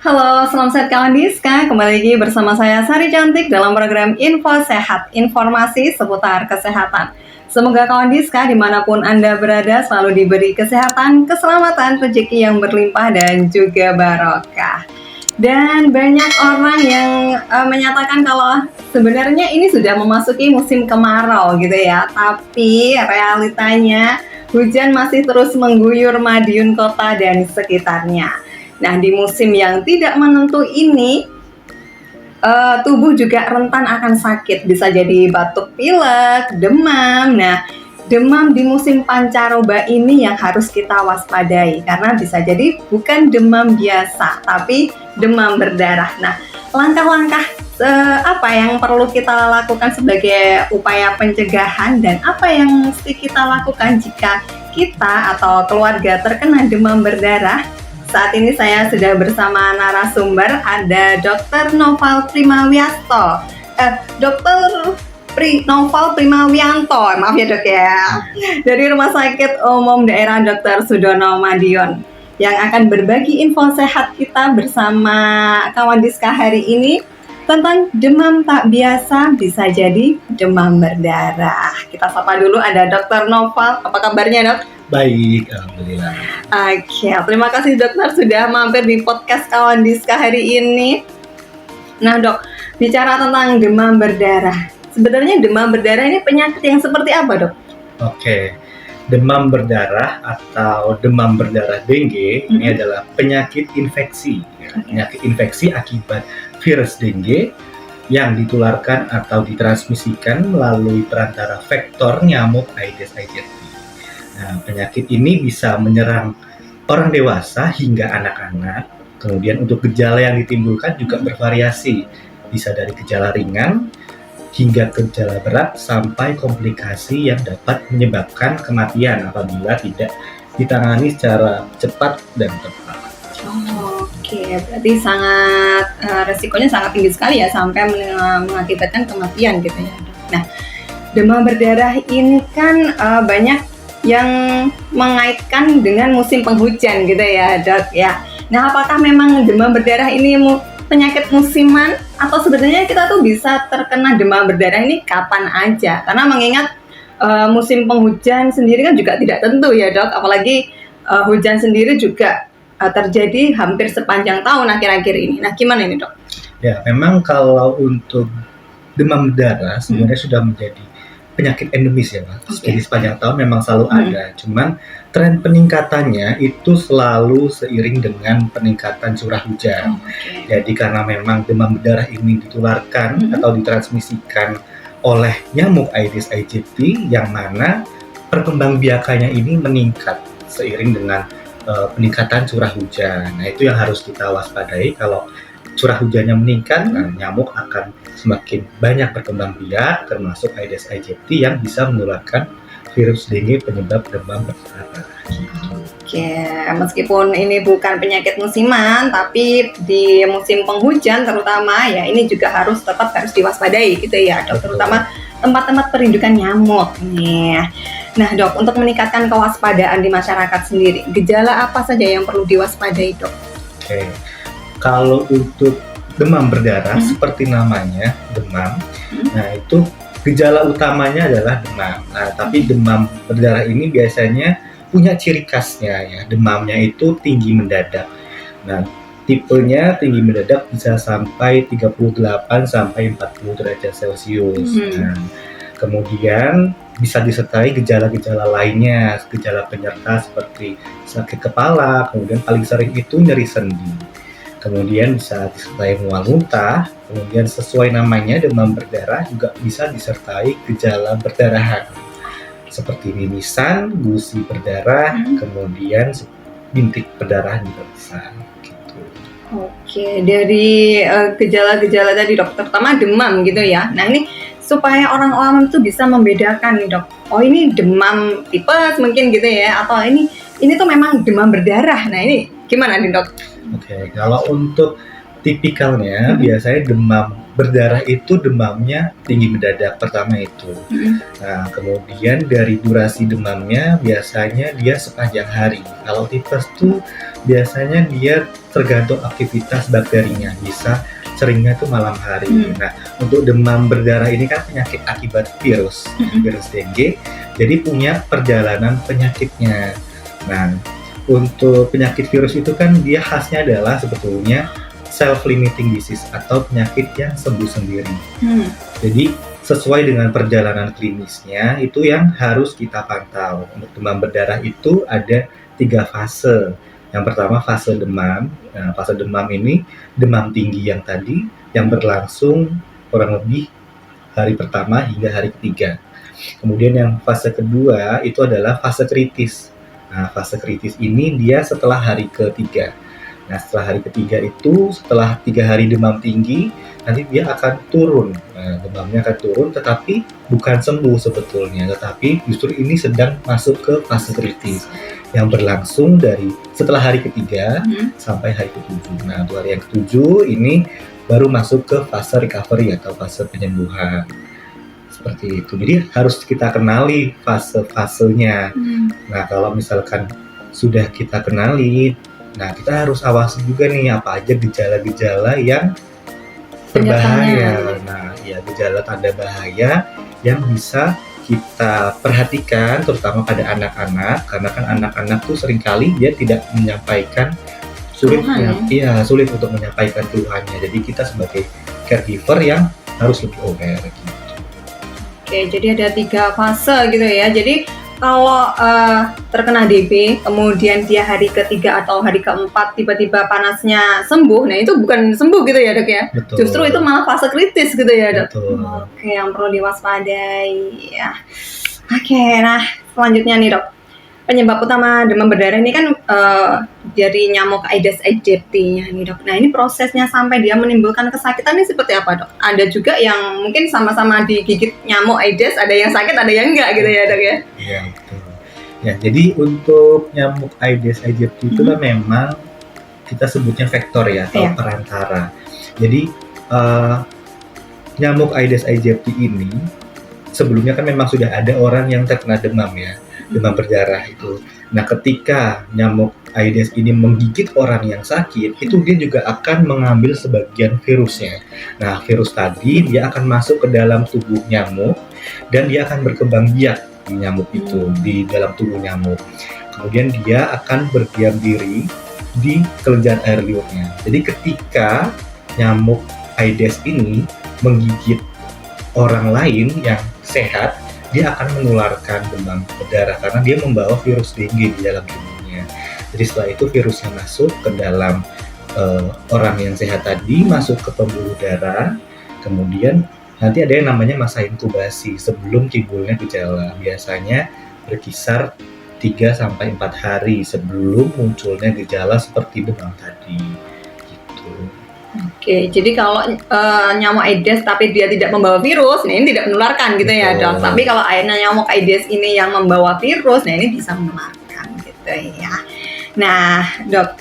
Halo, selamat sehat kawan Diska. Kembali lagi bersama saya Sari Cantik dalam program Info Sehat, informasi seputar kesehatan. Semoga kawan Diska dimanapun Anda berada selalu diberi kesehatan, keselamatan, rezeki yang berlimpah dan juga barokah. Dan banyak orang yang menyatakan kalau sebenarnya ini sudah memasuki musim kemarau gitu ya. Tapi realitanya hujan masih terus mengguyur Madiun Kota dan sekitarnya. Nah, di musim yang tidak menentu ini, tubuh juga rentan akan sakit. Bisa jadi batuk pilek, demam. Nah, demam di musim pancaroba ini yang harus kita waspadai. Karena bisa jadi bukan demam biasa, tapi demam berdarah. Nah, langkah-langkah apa yang perlu kita lakukan sebagai upaya pencegahan dan apa yang mesti kita lakukan jika kita atau keluarga terkena demam berdarah? Saat ini saya sudah bersama narasumber, ada Dr. Noval Primawianto. Noval Primawianto, maaf ya dok ya, dari Rumah Sakit Umum Daerah Dr. Sudono Madiun, yang akan berbagi info sehat kita bersama kawan Diska hari ini tentang demam tak biasa, bisa jadi demam berdarah. Kita sapa dulu, ada Dr. Noval. Apa kabarnya dok? Baik, alhamdulillah. Oke, terima kasih dokter sudah mampir di podcast kawan Diska hari ini. Nah dok, bicara tentang demam berdarah, sebenarnya demam berdarah ini penyakit yang seperti apa dok? Oke, demam berdarah atau demam berdarah dengue ini adalah penyakit infeksi, penyakit infeksi akibat virus dengue yang ditularkan atau ditransmisikan melalui perantara vektor nyamuk Aedes aegypti. Nah, penyakit ini bisa menyerang orang dewasa hingga anak-anak. Kemudian untuk gejala yang ditimbulkan juga bervariasi. Bisa dari gejala ringan hingga gejala berat sampai komplikasi yang dapat menyebabkan kematian apabila tidak ditangani secara cepat dan tepat. Oke, berarti sangat resikonya sangat tinggi sekali ya sampai mengakibatkan kematian gitu ya. Nah, demam berdarah ini kan banyak yang mengaitkan dengan musim penghujan gitu ya dok ya. Nah, apakah memang demam berdarah ini penyakit musiman atau sebenarnya kita tuh bisa terkena demam berdarah ini kapan aja? Karena mengingat musim penghujan sendiri kan juga tidak tentu ya dok, apalagi hujan sendiri juga terjadi hampir sepanjang tahun akhir-akhir ini. Nah, gimana ini dok? Ya, memang kalau untuk demam berdarah sebenarnya sudah menjadi penyakit endemis ya Pak. Jadi sepanjang tahun memang selalu ada. Cuman tren peningkatannya itu selalu seiring dengan peningkatan curah hujan. Jadi karena memang demam berdarah ini ditularkan atau ditransmisikan oleh nyamuk Aedes aegypti yang mana perkembangbiakannya ini meningkat seiring dengan peningkatan curah hujan. Nah, itu yang harus kita waspadai. Kalau curah hujannya meningkat, nyamuk akan semakin banyak berkembang biak, termasuk Aedes aegypti yang bisa menularkan virus dengue penyebab demam berdarah. Oke, meskipun ini bukan penyakit musiman, tapi di musim penghujan terutama ya ini juga tetap harus diwaspadai gitu ya dok, terutama tempat-tempat perindukan nyamuk nih. Nah dok, untuk meningkatkan kewaspadaan di masyarakat sendiri, gejala apa saja yang perlu diwaspadai dok? Oke. Kalau untuk demam berdarah seperti namanya demam, nah itu gejala utamanya adalah demam. Nah, tapi demam berdarah ini biasanya punya ciri khasnya ya, demamnya itu tinggi mendadak. Nah, tipenya tinggi mendadak bisa sampai 38 sampai 40 derajat Celcius. Nah, kemudian bisa disertai gejala-gejala lainnya, gejala penyerta seperti sakit kepala, kemudian paling sering itu nyeri sendi. Kemudian bisa disertai mual muntah, kemudian sesuai namanya demam berdarah juga bisa disertai gejala perdarahan seperti mimisan, gusi berdarah, kemudian bintik berdarah juga bisa. Gitu. Oke, dari gejala-gejala tadi dok, terutama demam gitu ya. Nah ini supaya orang-orang itu bisa membedakan nih dok. Oh ini demam tipes mungkin gitu ya, atau ini tuh memang demam berdarah. Nah ini gimana nih dok? Oke, kalau untuk tipikalnya biasanya demam berdarah itu demamnya tinggi mendadak pertama itu. Nah, kemudian dari durasi demamnya biasanya dia sepanjang hari. Kalau tipes tuh biasanya dia tergantung aktivitas bakterinya, bisa seringnya tuh malam hari. Nah, untuk demam berdarah ini kan penyakit akibat virus dengue, jadi punya perjalanan penyakitnya. Nah, untuk penyakit virus itu kan dia khasnya adalah sebetulnya self-limiting disease atau penyakit yang sembuh sendiri. Jadi sesuai dengan perjalanan klinisnya itu yang harus kita pantau. Untuk demam berdarah itu ada 3 fase. Yang pertama fase demam. Nah, fase demam ini demam tinggi yang tadi yang berlangsung kurang lebih hari pertama hingga hari ketiga. Kemudian yang fase kedua itu adalah fase kritis. Nah, fase kritis ini dia setelah hari ketiga. Nah, setelah hari ketiga itu, setelah 3 hari demam tinggi, nanti dia akan turun. Nah, demamnya akan turun, tetapi bukan sembuh sebetulnya, tetapi justru ini sedang masuk ke fase kritis yang berlangsung dari setelah hari ketiga sampai hari ketujuh. Nah, untuk hari yang ketujuh ini baru masuk ke fase recovery atau fase penyembuhan. Seperti itu. Jadi harus kita kenali fase-fasenya. Nah, kalau misalkan sudah kita kenali, nah kita harus awasi juga nih apa aja gejala-gejala yang berbahaya. Nah, ya gejala tanda bahaya yang bisa kita perhatikan terutama pada anak-anak, karena kan anak-anak tuh seringkali dia tidak menyampaikan sulit untuk menyampaikan keluhannya. Jadi kita sebagai caregiver yang harus lebih aware gitu. Oke, jadi ada 3 fase gitu ya. Jadi kalau terkena DB, kemudian dia hari ketiga atau hari keempat tiba-tiba panasnya sembuh, nah itu bukan sembuh gitu ya dok ya? Betul. Justru itu malah fase kritis gitu ya dok? Betul. Oke, yang perlu diwaspadai ya. Oke, nah selanjutnya nih dok. Penyebab utama demam berdarah ini kan dari nyamuk Aedes aegypti-nya nih dok. Nah ini prosesnya sampai dia menimbulkan kesakitan ini seperti apa dok? Ada juga yang mungkin sama-sama digigit nyamuk Aedes, ada yang sakit, ada yang enggak gitu ya dok ya? Iya betul. Ya jadi untuk nyamuk Aedes aegypti itu kan memang kita sebutnya vektor ya atau perantara. Jadi nyamuk Aedes aegypti ini sebelumnya kan memang sudah ada orang yang terkena demam ya. Demam berdarah itu. Nah, ketika nyamuk Aedes ini menggigit orang yang sakit, itu dia juga akan mengambil sebagian virusnya. Nah, virus tadi dia akan masuk ke dalam tubuh nyamuk dan dia akan berkembang biak di nyamuk itu, di dalam tubuh nyamuk. Kemudian dia akan berdiam diri di kelenjar air liurnya. Jadi ketika nyamuk Aedes ini menggigit orang lain yang sehat, dia akan menularkan demam berdarah karena dia membawa virus dengue di dalam tubuhnya. Jadi setelah itu virusnya masuk ke dalam orang yang sehat tadi, masuk ke pembuluh darah, kemudian nanti ada yang namanya masa inkubasi sebelum timbulnya gejala. Biasanya berkisar 3-4 hari sebelum munculnya gejala seperti demam tadi. Gitu. Oke, jadi kalau nyamuk Aedes tapi dia tidak membawa virus, nah ini tidak menularkan gitu ya dok. Tapi kalau nyamuk Aedes ini yang membawa virus, nah ini bisa menularkan gitu ya. Nah dok,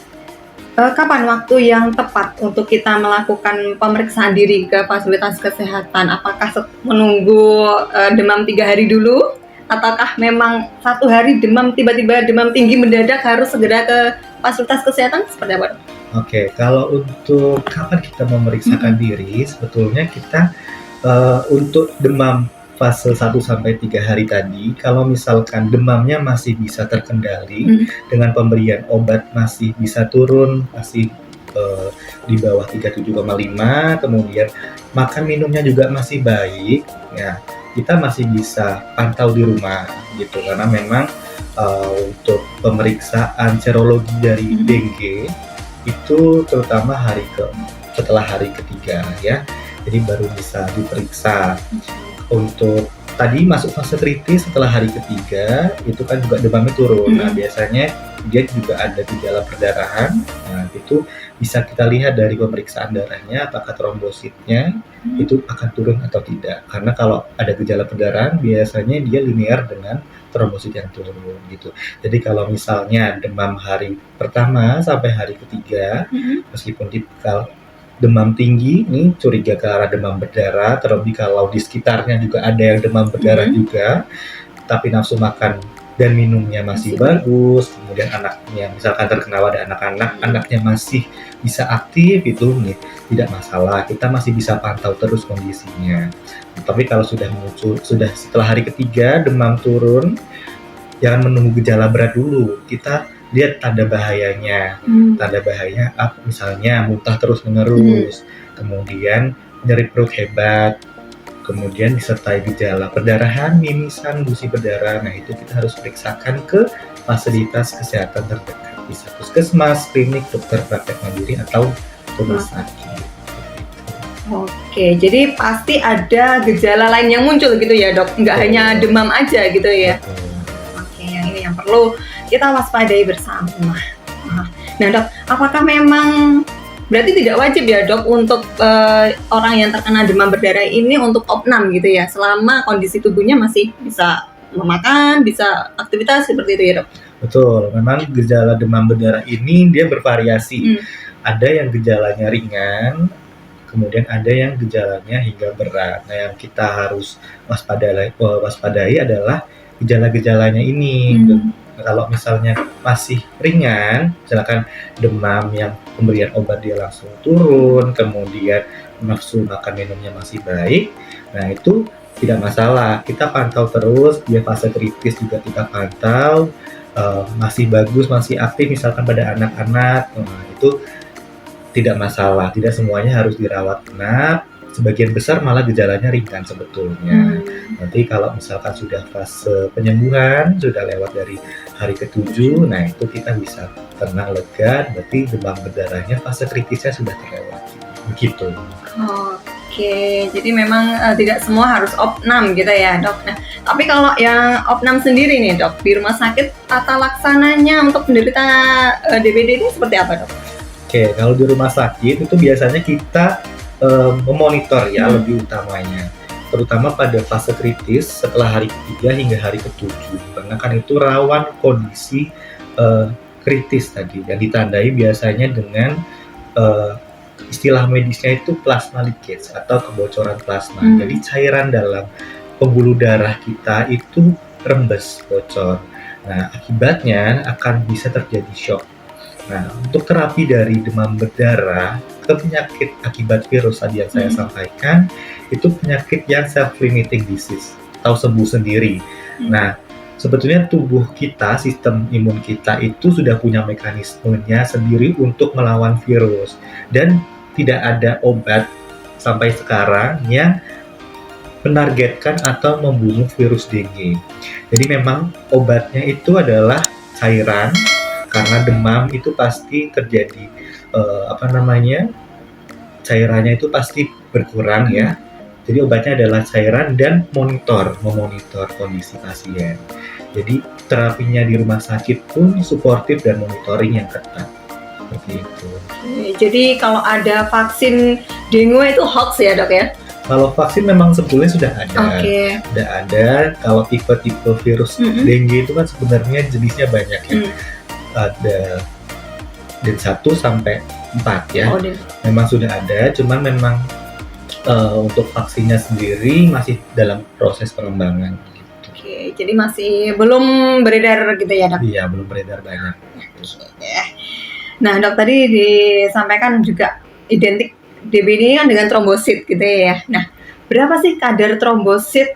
kapan waktu yang tepat untuk kita melakukan pemeriksaan diri ke fasilitas kesehatan? Apakah menunggu demam 3 hari dulu? Ataukah memang 1 hari demam tiba-tiba demam tinggi mendadak harus segera ke fasilitas kesehatan? Seperti apa dok? Oke, kalau untuk kapan kita memeriksakan diri, sebetulnya kita untuk demam fase 1-3 hari tadi, kalau misalkan demamnya masih bisa terkendali dengan pemberian obat masih bisa turun, masih di bawah 37,5, kemudian makan minumnya juga masih baik, ya kita masih bisa pantau di rumah gitu, karena memang untuk pemeriksaan serologi dari dengue itu terutama setelah hari ketiga ya, jadi baru bisa diperiksa. Untuk tadi masuk fase kritis setelah hari ketiga itu kan juga demamnya turun. Nah biasanya dia juga ada gejala perdarahan. Nah itu bisa kita lihat dari pemeriksaan darahnya apakah trombositnya itu akan turun atau tidak. Karena kalau ada gejala perdarahan biasanya dia linear dengan trombosit yang turun gitu. Jadi kalau misalnya demam hari pertama sampai hari ketiga, meskipun tipikal demam tinggi, nih curiga ke arah demam berdarah, terlebih kalau di sekitarnya juga ada yang demam berdarah juga, tapi nafsu makan dan minumnya masih bagus, kemudian anaknya misalkan terkena pada anak-anak, anaknya masih bisa aktif, itu nih tidak masalah, kita masih bisa pantau terus kondisinya. Tapi kalau sudah muncul, sudah setelah hari ketiga demam turun, jangan menunggu gejala berat dulu, kita lihat tanda bahayanya. Tanda bahayanya misalnya muntah terus menerus, kemudian nyeri perut hebat, kemudian disertai gejala perdarahan, mimisan, gusi berdarah. Nah, itu kita harus periksakan ke fasilitas kesehatan terdekat, bisa puskesmas, klinik, dokter praktek mandiri, atau rumah sakit. Oke, jadi pasti ada gejala lain yang muncul gitu ya dok, nggak hanya demam aja gitu ya. Oke, yang ini yang perlu kita waspadai bersama. Nah dok, apakah memang berarti tidak wajib ya dok untuk orang yang terkena demam berdarah ini untuk opnam gitu ya, selama kondisi tubuhnya masih bisa memakan, bisa aktivitas seperti itu ya dok? Betul, memang gejala demam berdarah ini dia bervariasi. Ada yang gejalanya ringan, kemudian ada yang gejalanya hingga berat. Nah, yang kita harus waspadai adalah gejala-gejalanya ini. Kalau misalnya masih ringan, misalkan demam yang pemberian obat dia langsung turun, kemudian nafsu makan minumnya masih baik, nah itu tidak masalah. Kita pantau terus, dia fase kritis juga kita pantau, masih bagus, masih aktif misalkan pada anak-anak, nah itu tidak masalah, tidak semuanya harus dirawat inap, sebagian besar malah gejalanya ringan sebetulnya. Nanti kalau misalkan sudah fase penyembuhan, sudah lewat dari hari ke-7, nah itu kita bisa tenang, lega, berarti demam berdarahnya fase kritisnya sudah terlewati. Begitu. Oke, jadi memang tidak semua harus opnam gitu ya dok. Nah, tapi kalau yang opnam sendiri nih dok, di rumah sakit tata laksananya untuk penderita DBD ini seperti apa dok? Oke, kalau di rumah sakit itu biasanya kita memonitor ya lebih utamanya, terutama pada fase kritis setelah hari ketiga hingga hari ke-7, karena kan itu rawan kondisi kritis tadi yang ditandai biasanya dengan istilah medisnya itu plasma leakage atau kebocoran plasma. Jadi cairan dalam pembuluh darah kita itu rembes, bocor. Nah, akibatnya akan bisa terjadi shock. Nah, untuk terapi dari demam berdarah ke penyakit akibat virus tadi yang saya sampaikan, itu penyakit yang self-limiting disease atau sembuh sendiri. Nah, sebetulnya tubuh kita, sistem imun kita itu sudah punya mekanismenya sendiri untuk melawan virus, dan tidak ada obat sampai sekarang yang menargetkan atau membunuh virus dengue. Jadi memang obatnya itu adalah cairan, karena demam itu pasti terjadi cairannya itu pasti berkurang ya. Jadi obatnya adalah cairan dan memonitor kondisi pasien. Jadi terapinya di rumah sakit pun suportif dan monitoring yang ketat. Seperti itu. Jadi kalau ada vaksin dengue itu hoax ya dok ya? Kalau vaksin memang sebetulnya sudah ada. Sudah ada. Kalau tipe-tipe virus dengue itu kan sebenarnya jenisnya banyak ya. Ada dari 1 sampai 4 ya. Memang sudah ada, cuman memang untuk vaksinnya sendiri masih dalam proses pengembangan gitu. Oke, jadi masih belum beredar gitu ya dok? Iya, belum beredar banyak. Nah dok, tadi disampaikan juga identik DBD kan dengan trombosit gitu ya. Nah, berapa sih kadar trombosit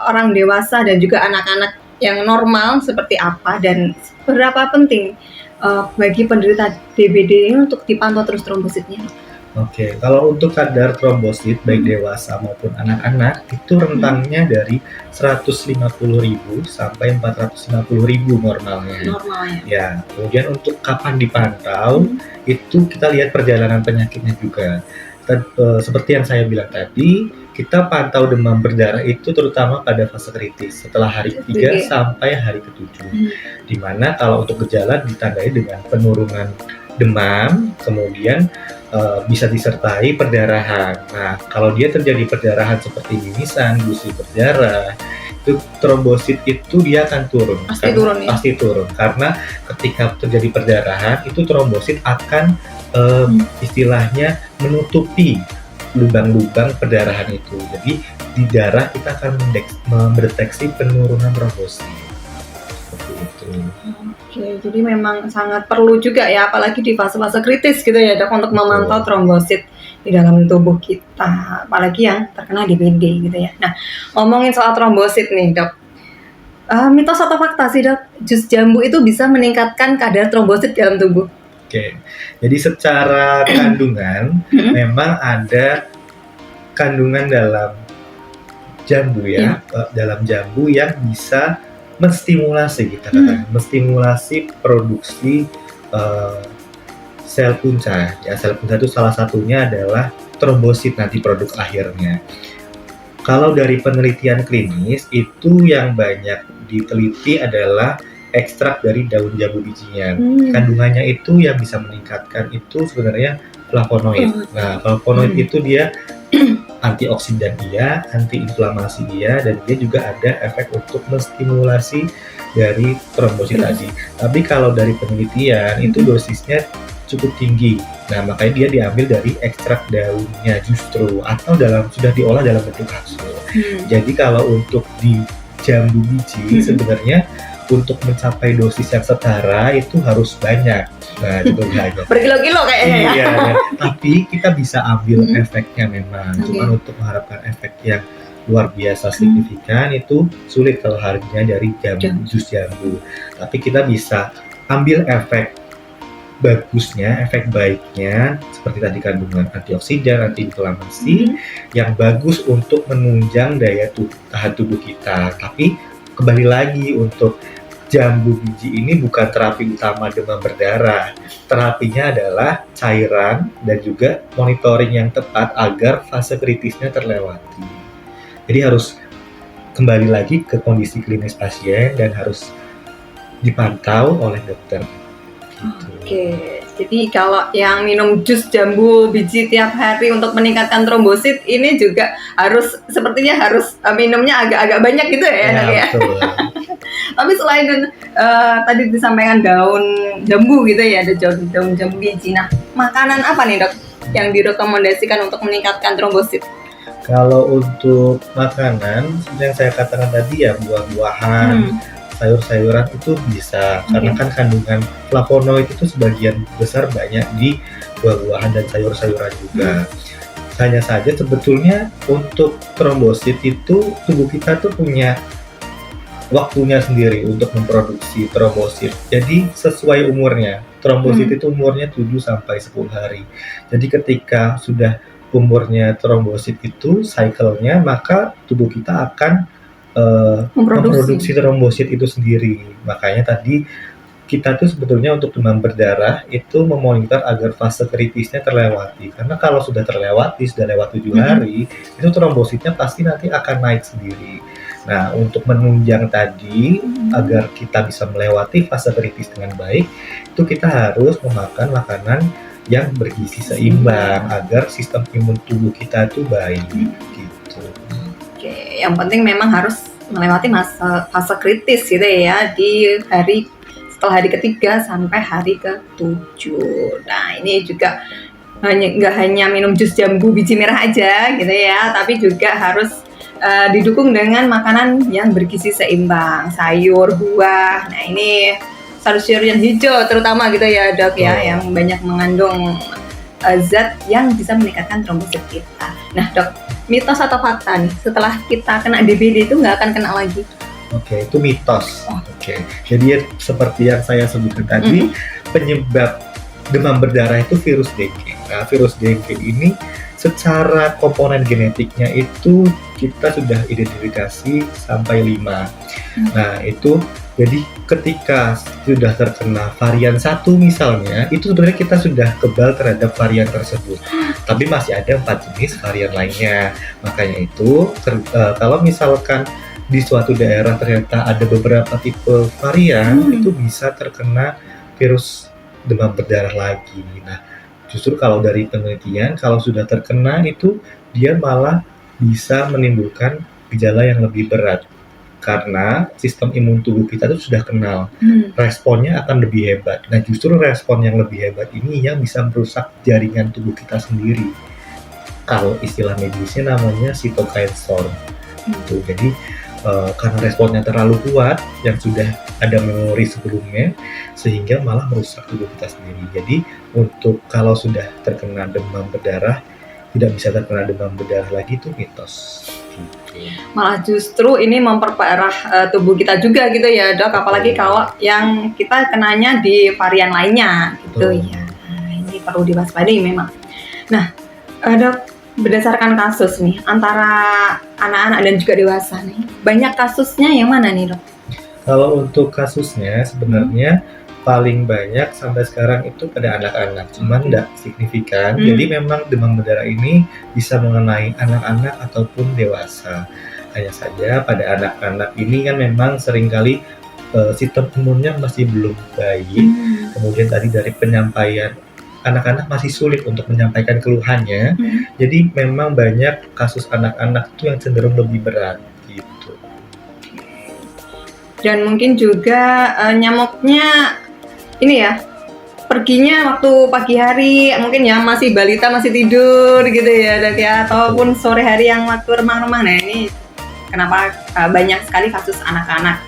orang dewasa dan juga anak-anak yang normal seperti apa, dan berapa penting bagi penderita DBD ini untuk dipantau terus trombositnya? Oke, kalau untuk kadar trombosit baik dewasa maupun anak-anak itu rentangnya dari 150.000 sampai 450.000 normalnya. Ya, kemudian untuk kapan dipantau itu kita lihat perjalanan penyakitnya juga. Seperti yang saya bilang tadi, kita pantau demam berdarah itu terutama pada fase kritis setelah hari ke-3 sampai hari ke-7. Dimana kalau untuk gejala ditandai dengan penurunan demam, kemudian bisa disertai perdarahan. Nah, kalau dia terjadi perdarahan seperti mimisan, gusi berdarah, itu trombosit itu dia akan turun. Pasti turun karena ketika terjadi perdarahan itu trombosit akan istilahnya menutupi lubang-lubang perdarahan itu. Jadi di darah kita akan mendeteksi penurunan trombosit. Seperti itu. Oke, jadi memang sangat perlu juga ya, apalagi di fase-fase kritis gitu ya dok, untuk memantau trombosit di dalam tubuh kita, apalagi yang terkena DBD gitu ya. Nah, ngomongin soal trombosit nih dok, mitos atau fakta sih dok, jus jambu itu bisa meningkatkan kadar trombosit dalam tubuh? Oke, jadi secara kandungan memang ada kandungan dalam jambu ya, dalam jambu yang bisa menstimulasi, kita katakan menstimulasi produksi sel punca. Ya, sel punca itu salah satunya adalah trombosit nanti produk akhirnya. Kalau dari penelitian klinis itu yang banyak diteliti adalah ekstrak dari daun jambu bijinya. Kandungannya itu yang bisa meningkatkan itu sebenarnya flavonoid. Nah, flavonoid itu dia antioksidan dia, antiinflamasi dia, dan dia juga ada efek untuk menstimulasi dari trombosit tadi. Tapi kalau dari penelitian itu dosisnya cukup tinggi. Nah, makanya dia diambil dari ekstrak daunnya justru, atau sudah diolah dalam bentuk kapsul. Jadi kalau untuk di jambu biji sebenarnya untuk mencapai dosis yang setara itu harus banyak. Nah, itu banyak. Berkilo-kilo kayaknya ya. Iya, tapi kita bisa ambil efeknya memang. Cuman untuk mengharapkan efek yang luar biasa signifikan itu sulit kalau harganya dari jus jambu. Tapi kita bisa ambil efek bagusnya, efek baiknya seperti tadi kandungan antioksidan, antiinflamasi yang bagus untuk menunjang daya tahan tubuh kita. Tapi kembali lagi untuk jambu biji ini bukan terapi utama demam berdarah. Terapinya adalah cairan dan juga monitoring yang tepat agar fase kritisnya terlewati. Jadi harus kembali lagi ke kondisi klinis pasien dan harus dipantau oleh dokter. Gitu. Oke, jadi kalau yang minum jus jambu biji tiap hari untuk meningkatkan trombosit ini juga sepertinya harus minumnya agak-agak banyak gitu ya, ya? Betul. Tapi selain tadi disampaikan daun jambu gitu ya, ada daun jambu biji. Nah, makanan apa nih dok yang direkomendasikan untuk meningkatkan trombosit? Kalau untuk makanan, seperti yang saya katakan tadi ya, buah-buahan, sayur-sayuran itu bisa, karena kan kandungan flavonoid itu sebagian besar banyak di buah-buahan dan sayur-sayuran juga. Hanya saja sebetulnya untuk trombosit itu tubuh kita tuh punya waktunya sendiri untuk memproduksi trombosit. Jadi sesuai umurnya. Trombosit itu umurnya 7-10 hari. Jadi ketika sudah umurnya trombosit itu cycle-nya, maka tubuh kita akan memproduksi trombosit itu sendiri. Makanya tadi kita tuh sebetulnya untuk demam berdarah itu memonitor agar fase kritisnya terlewati. Karena kalau sudah terlewati, sudah lewat 7 hari, itu trombositnya pasti nanti akan naik sendiri. Nah, untuk menunjang tadi agar kita bisa melewati fase kritis dengan baik, itu kita harus memakan makanan yang bergizi seimbang agar sistem imun tubuh kita itu baik. Gitu. Oke, yang penting memang harus melewati fase kritis gitu ya setelah hari ketiga sampai hari ke-7. Nah, ini juga nggak hanya minum jus jambu biji merah aja gitu ya, tapi juga harus didukung dengan makanan yang bergizi seimbang, sayur, buah. Nah, ini sayur yang hijau terutama gitu ya dok ya, yang banyak mengandung zat yang bisa meningkatkan trombosit kita. Nah dok, mitos atau fakta nih, setelah kita kena DBD itu nggak akan kena lagi? Oke, itu mitos. Oke, jadi seperti yang saya sebutkan tadi, penyebab demam berdarah itu virus dengue. Nah, virus dengue ini secara komponen genetiknya itu kita sudah identifikasi sampai 5. Nah, itu jadi ketika sudah terkena varian 1 misalnya, itu sebenarnya kita sudah kebal terhadap varian tersebut. Tapi masih ada 4 jenis varian lainnya. Makanya itu kalau misalkan di suatu daerah ternyata ada beberapa tipe varian, itu bisa terkena virus demam berdarah lagi. Nah, justru kalau dari penelitian, kalau sudah terkena itu dia malah bisa menimbulkan gejala yang lebih berat. karena sistem imun tubuh kita itu sudah kenal, Hmm. responnya akan lebih hebat. Nah, justru respon yang lebih hebat ini yang bisa merusak jaringan tubuh kita sendiri. Kalau istilah medisnya namanya cytokine storm. Gitu. Jadi karena responnya terlalu kuat yang sudah ada memori sebelumnya, sehingga malah merusak tubuh kita sendiri. Jadi untuk kalau sudah terkena demam berdarah, tidak bisa terkena demam berdarah lagi, itu mitos. Gitu. Malah justru ini memperparah tubuh kita juga gitu ya dok, apalagi kalau yang kita kenanya di varian lainnya gitu Betul. ya. Nah, ini perlu diwaspadai memang. Nah dok, berdasarkan kasus nih antara anak-anak dan juga dewasa nih, banyak kasusnya yang mana nih dok? Kalau untuk kasusnya sebenarnya paling banyak sampai sekarang itu pada anak-anak, cuman tidak signifikan. Jadi memang demam berdarah ini bisa mengenai anak-anak ataupun dewasa. Hanya saja pada anak-anak ini kan memang seringkali sistem imunnya masih belum baik. Kemudian tadi dari penyampaian, anak-anak masih sulit untuk menyampaikan keluhannya. Jadi memang banyak kasus anak-anak itu yang cenderung lebih berat gitu. Dan mungkin juga nyamuknya ini ya, perginya waktu pagi hari, mungkin ya masih balita masih tidur gitu ya dok ya, ataupun sore hari yang waktu remang-remang. Nah ini kenapa banyak sekali kasus anak-anak.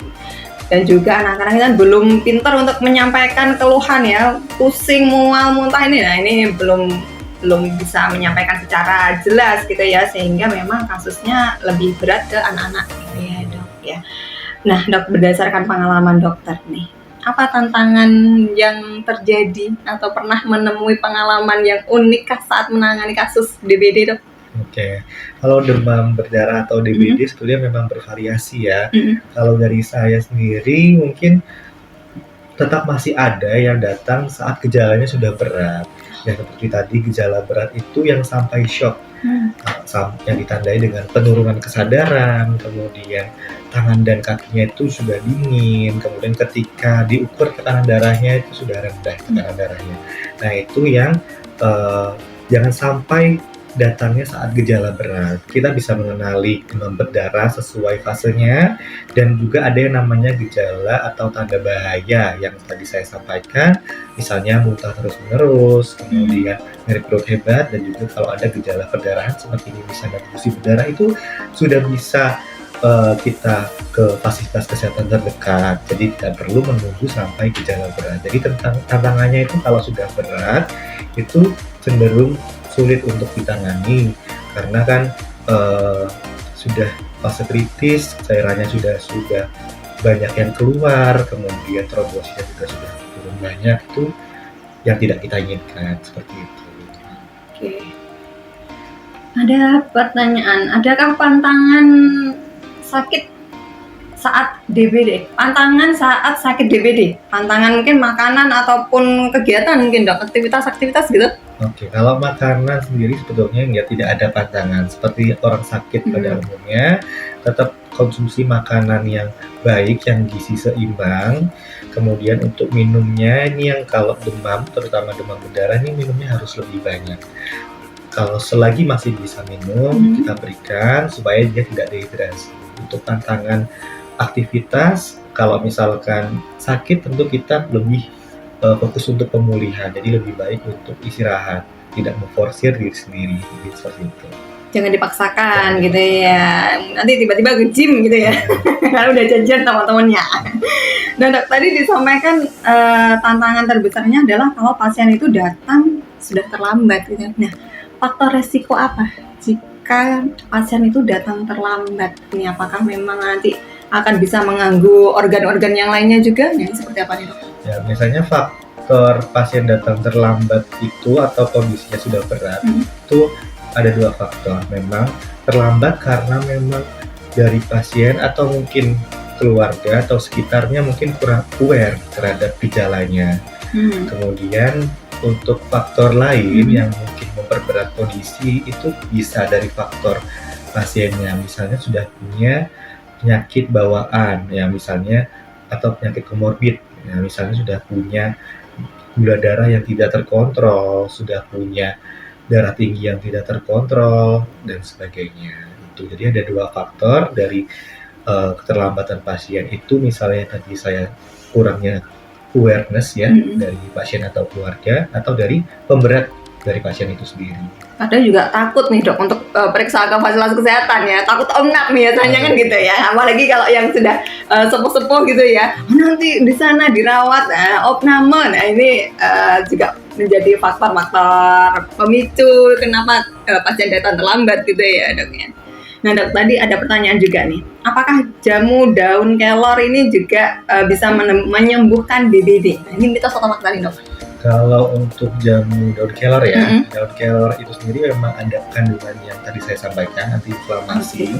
Dan juga anak-anak kan belum pintar untuk menyampaikan keluhan ya, pusing, mual, muntah ini. Nah ini belum bisa menyampaikan secara jelas gitu ya, sehingga memang kasusnya lebih berat ke anak-anak gitu ya dok ya. Nah dok, berdasarkan pengalaman dokter nih, apa tantangan yang terjadi atau pernah menemui pengalaman yang unik saat menangani kasus DBD dok? Oke, kalau demam berdarah atau DBD sebetulnya memang bervariasi ya. Kalau dari saya sendiri mungkin tetap masih ada yang datang saat gejalanya sudah berat. Ya seperti tadi gejala berat itu yang sampai shock, yang ditandai dengan penurunan kesadaran, kemudian tangan dan kakinya itu sudah dingin, kemudian ketika diukur tekanan darahnya itu sudah rendah tekanan darahnya. Nah itu yang jangan sampai datangnya saat gejala berat. Kita bisa mengenali demam berdarah sesuai fasenya, dan juga ada yang namanya gejala atau tanda bahaya yang tadi saya sampaikan, misalnya muntah terus-menerus, kemudian nyeri perut hebat, dan juga kalau ada gejala perdarahan seperti ini misalnya gusi berdarah, itu sudah bisa kita ke fasilitas kesehatan terdekat. Jadi tidak perlu menunggu sampai gejala berat. Jadi tantangannya itu kalau sudah berat itu cenderung sulit untuk ditangani karena kan sudah fase kritis, cairannya sudah banyak yang keluar, kemudian trombositnya juga sudah turun banyak, itu yang tidak kita inginkan seperti itu. Oke. Ada pertanyaan, adakah pantangan sakit saat DBD? Pantangan saat sakit DBD? Pantangan mungkin makanan ataupun kegiatan mungkin dok, aktivitas gitu? Oke, kalau makanan sendiri sebetulnya ya tidak ada pantangan. Seperti orang sakit pada umumnya, tetap konsumsi makanan yang baik, yang gizi seimbang. Kemudian untuk minumnya ini yang kalau demam, terutama demam berdarah ini minumnya harus lebih banyak. Kalau selagi masih bisa minum, kita berikan supaya dia tidak dehidrasi. Untuk tantangan aktivitas, kalau misalkan sakit tentu kita lebih fokus untuk pemulihan, jadi lebih baik untuk istirahat, tidak memforsir diri sendiri, gitu, seperti itu. Jangan dipaksakan gitu ya, nanti tiba-tiba ke gym gitu ya, karena udah janjian teman-temannya. Nah dok, tadi disampaikan tantangan terbesarnya adalah kalau pasien itu datang sudah terlambat gitu. Nah, faktor resiko apa jika pasien itu datang terlambat? Ini apakah memang nanti akan bisa mengganggu organ-organ yang lainnya juga? Ini seperti apa nih dok? Ya, biasanya faktor pasien datang terlambat itu atau kondisinya sudah berat, itu ada dua faktor. Memang terlambat karena memang dari pasien atau mungkin keluarga atau sekitarnya mungkin kurang aware terhadap gejalanya. Kemudian untuk faktor lain yang mungkin memperberat kondisi itu bisa dari faktor pasiennya, misalnya sudah punya penyakit bawaan ya misalnya, atau penyakit komorbid ya, misalnya sudah punya gula darah yang tidak terkontrol, sudah punya darah tinggi yang tidak terkontrol dan sebagainya. Itu jadi ada dua faktor dari keterlambatan pasien itu misalnya tadi saya kurangnya awareness ya dari pasien atau keluarga atau dari pemberat dari pasien itu sendiri. Kadang juga takut nih dok untuk periksa ke fasilitas kesehatan ya, takut ongkap biasanya kan gitu ya, apalagi kalau yang sudah sepuh-sepuh gitu ya, nanti di sana dirawat opname, nah ini juga menjadi faktor-faktor pemicu kenapa pasien datang terlambat gitu ya dok ya. Nah dok, tadi ada pertanyaan juga nih, apakah jamu daun kelor ini juga bisa menyembuhkan DBD? Nah, ini mitos atau fakta nih dok? Kalau untuk jamu daun kelor ya, daun kelor itu sendiri memang ada kandungan yang tadi saya sampaikan, antiinflamasi.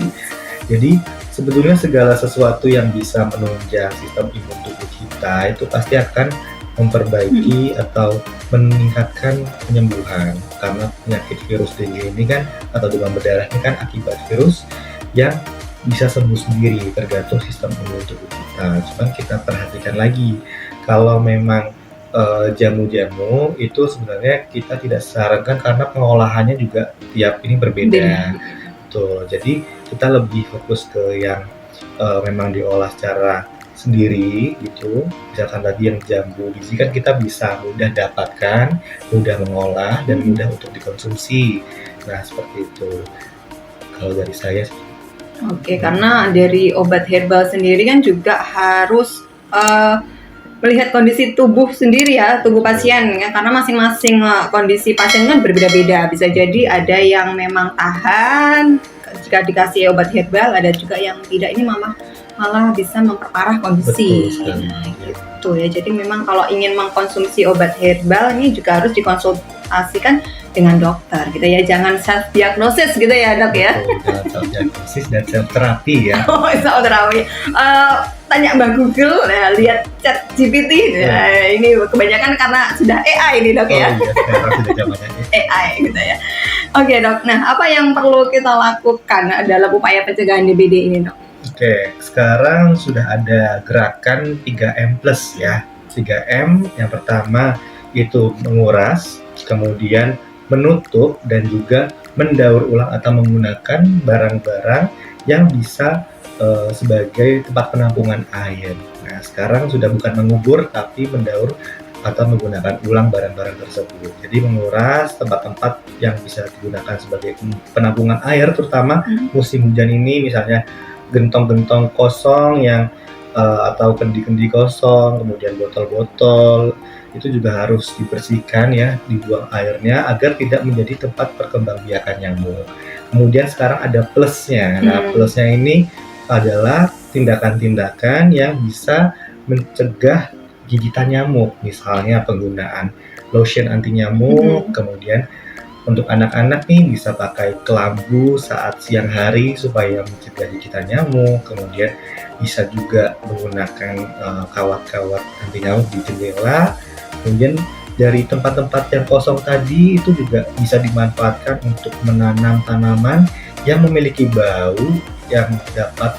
Jadi sebetulnya segala sesuatu yang bisa menunjang sistem imun tubuh kita itu pasti akan memperbaiki atau meningkatkan penyembuhan, karena penyakit virus dengue ini kan atau demam berdarah ini kan akibat virus yang bisa sembuh sendiri tergantung sistem imun tubuh kita. Cuma kita perhatikan lagi, kalau memang jamu-jamu itu sebenarnya kita tidak sarankan karena pengolahannya juga tiap ini berbeda. Tuh, jadi kita lebih fokus ke yang memang diolah secara sendiri gitu. Misalkan tadi yang jambu biji kan kita bisa mudah dapatkan, mudah mengolah dan mudah untuk dikonsumsi. Nah seperti itu kalau dari saya. Oke, karena dari obat herbal sendiri kan juga harus melihat kondisi tubuh sendiri ya, tubuh pasien ya, karena masing-masing kondisi pasien kan berbeda-beda. Bisa jadi ada yang memang tahan jika dikasih obat herbal, ada juga yang tidak, ini malah bisa memperparah kondisi. Nah, gitu ya. Jadi memang kalau ingin mengkonsumsi obat herbal ini juga harus dikonsultasikan dengan dokter gitu ya. Jangan self diagnosis gitu ya, Dok ya. Jangan self diagnosis dan self terapi ya. Oh, self terapi. Tanya Mbak Google, lihat chat GPT. Ini kebanyakan karena sudah AI ini, Dok ya. Oh iya, sekarang sudah zamannya AI gitu ya. Oke, Dok. Nah, apa yang perlu kita lakukan dalam upaya pencegahan DBD ini, Dok? Oke, sekarang sudah ada gerakan 3M+ ya. 3M yang pertama itu menguras, kemudian menutup dan juga mendaur ulang atau menggunakan barang-barang yang bisa sebagai tempat penampungan air. Nah, sekarang sudah bukan mengubur tapi mendaur atau menggunakan ulang barang-barang tersebut. Jadi menguras tempat-tempat yang bisa digunakan sebagai penampungan air, terutama musim hujan ini, misalnya gentong-gentong kosong yang atau kendi-kendi kosong, kemudian botol-botol itu juga harus dibersihkan ya, dibuang airnya agar tidak menjadi tempat perkembangbiakan nyamuk. Kemudian sekarang ada plusnya. Nah, plusnya ini adalah tindakan-tindakan yang bisa mencegah gigitan nyamuk, misalnya penggunaan lotion anti nyamuk, kemudian untuk anak-anak nih bisa pakai kelambu saat siang hari supaya mencegah gigitan nyamuk, kemudian bisa juga menggunakan kawat-kawat anti nyamuk di jendela. Kemudian dari tempat-tempat yang kosong tadi itu juga bisa dimanfaatkan untuk menanam tanaman yang memiliki bau yang dapat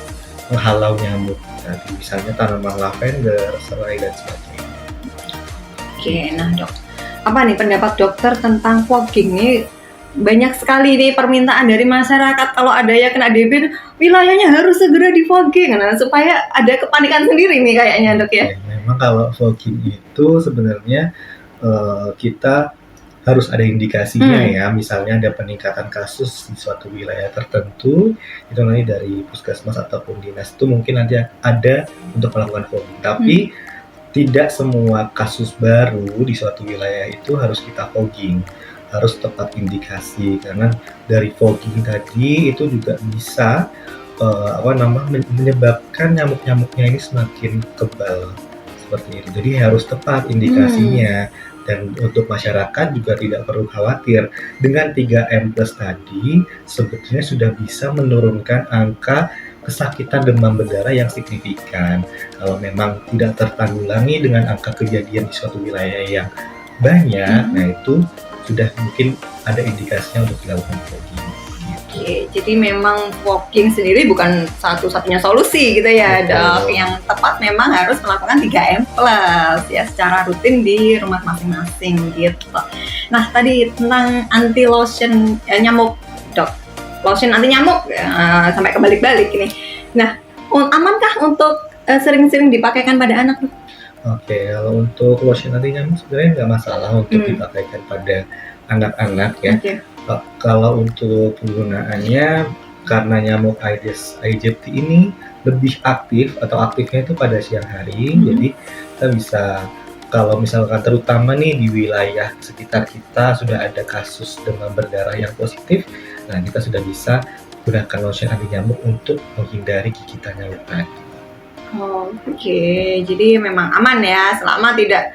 menghalau nyamuk. Tadi misalnya tanaman lavender, serai dan sebagainya. Oke, nah dok, apa nih pendapat dokter tentang fogging nih? Banyak sekali nih permintaan dari masyarakat kalau ada yang kena DBD, wilayahnya harus segera di fogging, nah supaya ada kepanikan sendiri nih kayaknya dok ya. Memang kalau fogging itu sebenarnya kita harus ada indikasinya ya, misalnya ada peningkatan kasus di suatu wilayah tertentu, itu nanti dari puskesmas ataupun dinas itu mungkin nanti ada untuk melakukan fogging. Tapi tidak semua kasus baru di suatu wilayah itu harus kita fogging, harus tepat indikasi, karena dari fogging tadi itu juga bisa menyebabkan nyamuk-nyamuknya ini semakin kebal seperti itu. Jadi harus tepat indikasinya. Dan untuk masyarakat juga tidak perlu khawatir, dengan 3M+ tadi sebetulnya sudah bisa menurunkan angka kesakitan demam berdarah yang signifikan. Kalau memang tidak tertanggulangi dengan angka kejadian di suatu wilayah yang banyak, nah itu sudah mungkin ada indikasinya untuk dilakukan fogging. Oke, jadi memang fogging sendiri bukan satu-satunya solusi gitu ya dok. Yang tepat memang harus melakukan 3M+ ya secara rutin di rumah masing-masing gitu. Nah tadi tentang anti lotion nyamuk dok, lotion anti nyamuk sampai kebalik-balik ini. Nah Amankah untuk sering-sering dipakaikan pada anak, Dok? Oke, kalau untuk lotion anti nyamuk sebenarnya nggak masalah untuk dipakaikan pada anak-anak ya. Oke. Kalau untuk penggunaannya, karena nyamuk Aedes aegypti ini lebih aktif atau aktifnya itu pada siang hari, jadi kita bisa, kalau misalkan terutama nih di wilayah sekitar kita sudah ada kasus demam berdarah yang positif, nah kita sudah bisa gunakan lotion anti nyamuk untuk menghindari gigitan nyamuk tadi. Oke, jadi memang aman ya selama tidak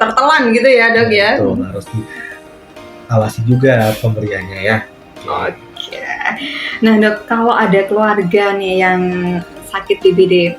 tertelan gitu ya, Dok ya. Betul, harus diawasi juga pemberiannya ya. Oke. Nah, Dok, kalau ada keluarga nih yang sakit DBD,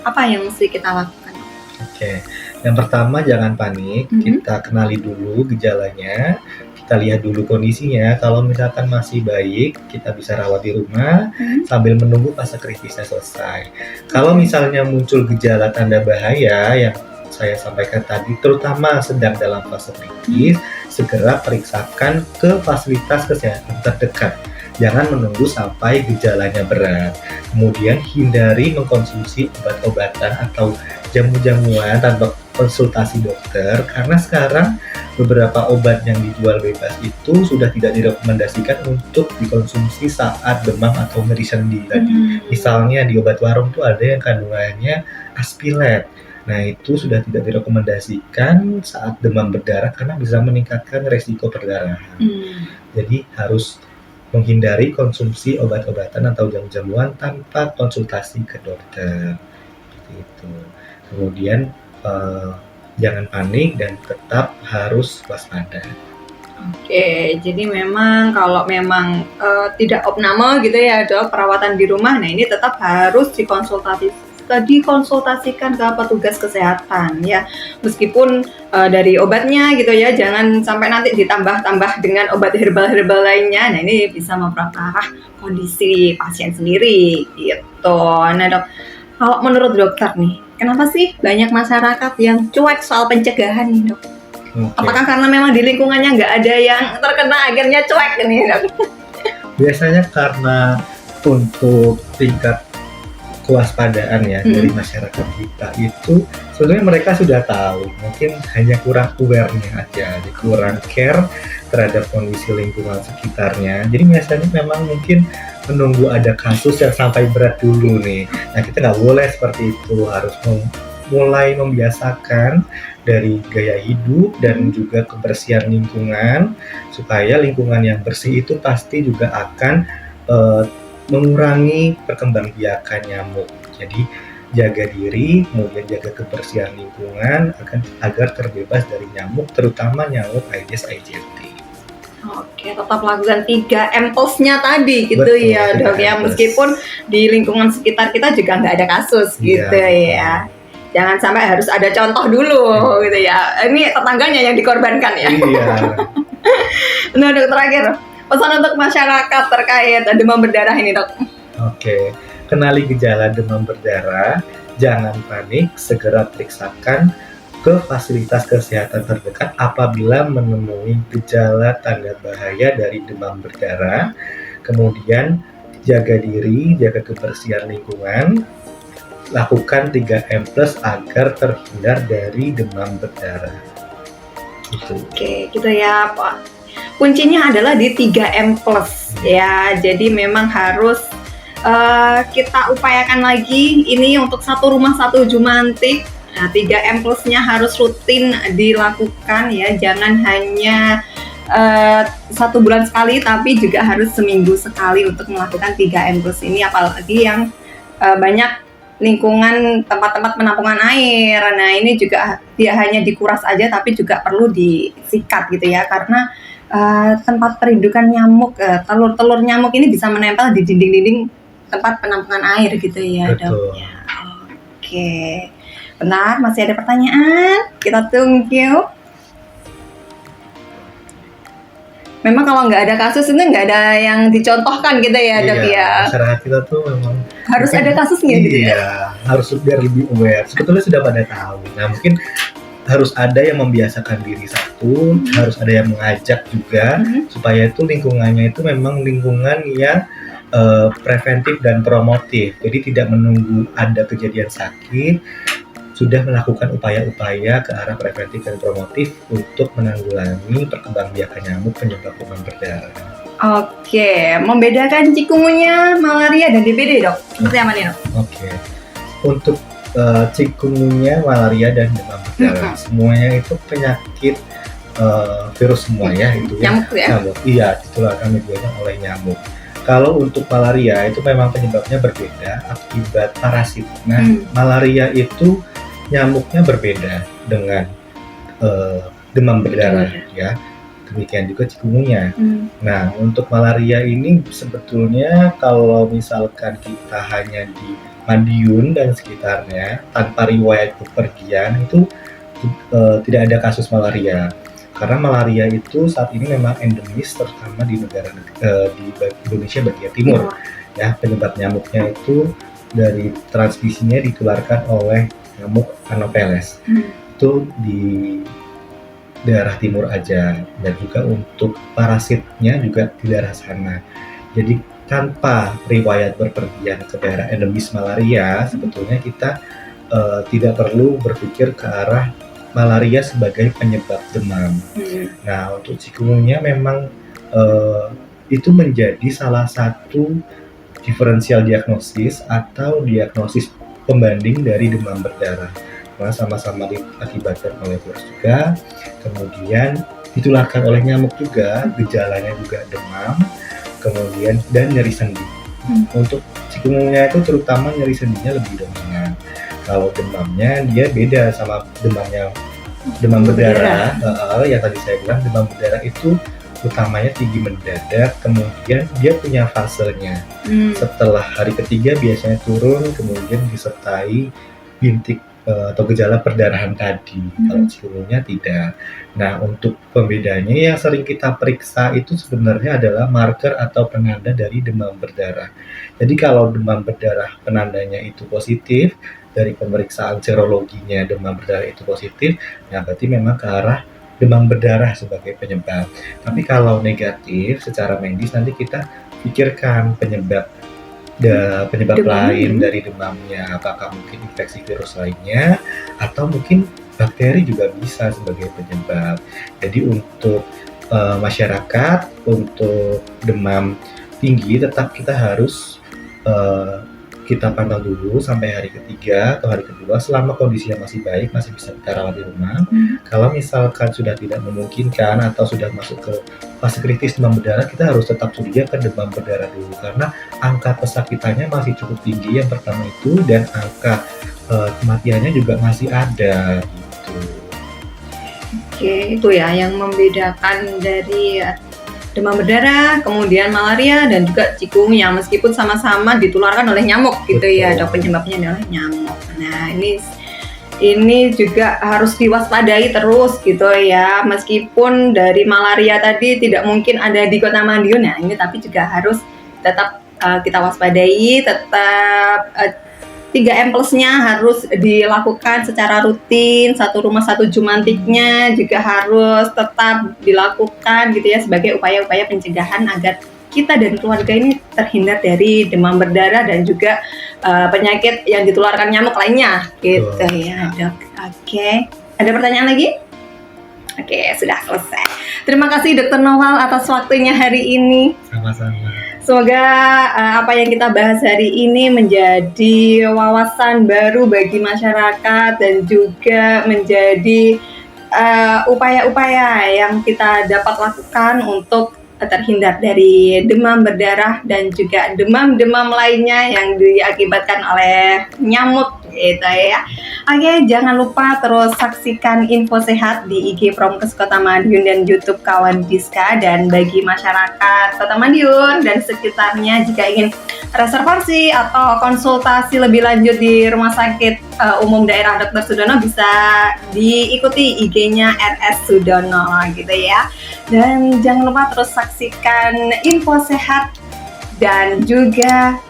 apa yang mesti kita lakukan? Oke, yang pertama jangan panik, kita kenali dulu gejalanya, kita lihat dulu kondisinya. Kalau misalkan masih baik, kita bisa rawat di rumah sambil menunggu fase kritisnya selesai. Kalau misalnya muncul gejala tanda bahaya yang saya sampaikan tadi, terutama sedang dalam fase kritis, segera periksakan ke fasilitas kesehatan terdekat. Jangan menunggu sampai gejalanya berat. Kemudian hindari mengkonsumsi obat-obatan atau jamu-jamuan tanpa konsultasi dokter, karena sekarang beberapa obat yang dijual bebas itu sudah tidak direkomendasikan untuk dikonsumsi saat demam atau nyeri sendi tadi. Misalnya di obat warung tuh ada yang kandungannya aspilet. Nah, itu sudah tidak direkomendasikan saat demam berdarah karena bisa meningkatkan resiko perdarahan. Jadi harus menghindari konsumsi obat-obatan atau jamu-jamuan tanpa konsultasi ke dokter. Seperti itu. Kemudian jangan panik dan tetap harus waspada. Oke, jadi memang kalau memang tidak optimal gitu ya, Dok, perawatan di rumah, nah ini tetap harus dikonsultasikan ke petugas kesehatan ya, meskipun dari obatnya gitu ya, jangan sampai nanti ditambah-tambah dengan obat herbal-herbal lainnya. Nah, ini bisa memperparah kondisi pasien sendiri gitu. Nah, Dok, kalau menurut dokter nih, kenapa sih banyak masyarakat yang cuek soal pencegahan nih, Dok? Apakah karena memang di lingkungannya nggak ada yang terkena akhirnya cuek nih, Dok? Biasanya karena untuk tingkat kewaspadaan ya dari masyarakat kita itu sebenarnya mereka sudah tahu, mungkin hanya kurang aware-nya aja, kurang care terhadap kondisi lingkungan sekitarnya. Jadi biasanya memang mungkin menunggu ada kasus yang sampai berat dulu nih. Nah, kita nggak boleh seperti itu, harus mulai membiasakan dari gaya hidup dan juga kebersihan lingkungan, supaya lingkungan yang bersih itu pasti juga akan mengurangi perkembangbiakan nyamuk. Jadi jaga diri, kemudian jaga kebersihan lingkungan agar terbebas dari nyamuk, terutama nyamuk Aedes aegypti. Oke, tetap lakukan 3M+-nya tadi gitu. Betul, ya, Dok ya, meskipun di lingkungan sekitar kita juga nggak ada kasus gitu ya. Jangan sampai harus ada contoh dulu gitu ya. Ini tetangganya yang dikorbankan ya. Iya. Nah, Dok, terakhir pesan untuk masyarakat terkait demam berdarah ini, Dok. Oke, kenali gejala demam berdarah, jangan panik, segera periksakan ke fasilitas kesehatan terdekat apabila menemui gejala tanda bahaya dari demam berdarah. Kemudian jaga diri, jaga kebersihan lingkungan, lakukan 3M+ agar terhindar dari demam berdarah. Oke, gitu ya, Pak. Kuncinya adalah di 3M+ ya. Jadi memang harus kita upayakan lagi ini untuk satu rumah satu jumantik. Nah, 3M+-nya harus rutin dilakukan ya. Jangan hanya 1 bulan sekali, tapi juga harus seminggu sekali untuk melakukan 3M+ ini. Apalagi yang banyak lingkungan tempat-tempat penampungan air. Nah, ini juga tidak hanya dikuras aja, tapi juga perlu disikat gitu ya. Karena tempat perindukan nyamuk, telur-telur nyamuk ini bisa menempel di dinding-dinding tempat penampungan air gitu ya, Dok. Ya, oke. Benar, masih ada pertanyaan? Kita tunggu. Memang kalau nggak ada kasus ini nggak ada yang dicontohkan gitu ya, Dok ya. Masyarakat kita tuh memang harus ada kasusnya gitu ya. Iya, harus biar lebih aware. Sebetulnya sudah pada tahu. Nah, mungkin harus ada yang membiasakan diri satu, harus ada yang mengajak juga supaya itu lingkungannya itu memang lingkungan yang preventif dan promotif. Jadi tidak menunggu ada kejadian sakit, sudah melakukan upaya-upaya ke arah preventif dan promotif untuk menanggulangi perkembangbiakan nyamuk penyebab demam berdarah. Oke, membedakan cikungunya, malaria, dan DBD, Dok. Seperti apa nih, Dok? Oke. Untuk cikungunya, malaria, dan demam berdarah, semuanya itu penyakit virus semua ya, itu ya. Nyamuk ya? Nyamuk. Iya, ditularkan medianya oleh nyamuk. Kalau untuk malaria itu memang penyebabnya berbeda akibat parasit. Nah, malaria itu nyamuknya berbeda dengan demam berdarah ya. Demikian juga cikungunya. Nah, untuk malaria ini sebetulnya kalau misalkan kita hanya di Madiun dan sekitarnya tanpa riwayat bepergian itu tidak ada kasus malaria. Karena malaria itu saat ini memang endemis terutama di negara di Indonesia bagian timur. Ya, penyebab nyamuknya itu dari transmisinya ditularkan oleh nyamuk Anopheles. Itu di daerah timur aja, dan juga untuk parasitnya juga di daerah sana. Jadi tanpa riwayat berpergian ke daerah endemis malaria, sebetulnya kita tidak perlu berpikir ke arah malaria sebagai penyebab demam. Nah, untuk cikungunya memang itu menjadi salah satu diferensial diagnosis atau diagnosis pembanding dari demam berdarah. Karena sama-sama diakibatkan oleh virus juga, kemudian ditularkan oleh nyamuk juga, gejalanya juga demam, kemudian dan nyeri sendi. Untuk cikungunya itu terutama nyeri sendinya lebih dominan. Kalau demamnya dia beda sama demam berdarah. Yang tadi saya bilang demam berdarah itu utamanya tinggi mendadak, kemudian dia punya fasenya. Setelah hari ketiga biasanya turun, kemudian disertai bintik atau gejala perdarahan tadi. Kalau cikungunya tidak. Nah, untuk pembedanya yang sering kita periksa itu sebenarnya adalah marker atau penanda dari demam berdarah. Jadi kalau demam berdarah penandanya itu positif, dari pemeriksaan serologinya demam berdarah itu positif, nah berarti memang ke arah demam berdarah sebagai penyebab. Tapi kalau negatif secara medis nanti kita pikirkan penyebab lain dari demamnya, apakah mungkin infeksi virus lainnya atau mungkin bakteri juga bisa sebagai penyebab. Jadi untuk masyarakat, untuk demam tinggi tetap kita harus kita pantau dulu sampai hari ketiga atau hari kedua. Selama kondisinya masih baik, masih bisa kita rawat di rumah. Kalau misalkan sudah tidak memungkinkan atau sudah masuk ke fase kritis demam berdarah, kita harus tetap curiga ke demam berdarah dulu, karena angka kesakitannya masih cukup tinggi yang pertama itu, dan angka kematiannya juga masih ada gitu. Oke, itu ya yang membedakan dari demam berdarah, kemudian malaria, dan juga cikungunya, meskipun sama-sama ditularkan oleh nyamuk gitu. Betul. Ya, dok, penyebabnya adalah nyamuk. Nah, ini juga harus diwaspadai terus gitu ya, meskipun dari malaria tadi tidak mungkin ada di Kota Madiun, nah ini tapi juga harus tetap kita waspadai, tetap 3M plusnya harus dilakukan secara rutin, satu rumah satu jumantiknya juga harus tetap dilakukan gitu ya, sebagai upaya-upaya pencegahan agar kita dan keluarga ini terhindar dari demam berdarah dan juga penyakit yang ditularkan nyamuk lainnya gitu ya, dok. Oke. Ada pertanyaan lagi? Oke, sudah selesai. Terima kasih Dr. Noval atas waktunya hari ini. Sama-sama. Semoga apa yang kita bahas hari ini menjadi wawasan baru bagi masyarakat dan juga menjadi upaya-upaya yang kita dapat lakukan untuk terhindar dari demam berdarah dan juga demam-demam lainnya yang diakibatkan oleh nyamuk gitu ya. Oke, jangan lupa terus saksikan info sehat di IG Promkes Kota Madiun dan YouTube Kawan Diska. Dan bagi masyarakat Kota Madiun dan sekitarnya, jika ingin reservasi atau konsultasi lebih lanjut di Rumah Sakit Umum Daerah Dr. Sudono, bisa diikuti IG-nya RS Sudono gitu ya. Dan jangan lupa terus saksikan info sehat dan juga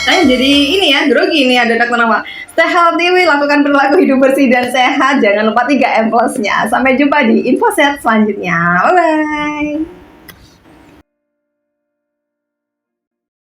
saya jadi ini ya, grogi ini ada Dr. Noval. Stay healthy, lakukan perilaku hidup bersih dan sehat. Jangan lupa 3M plusnya. Sampai jumpa di info sehat selanjutnya. Bye-bye.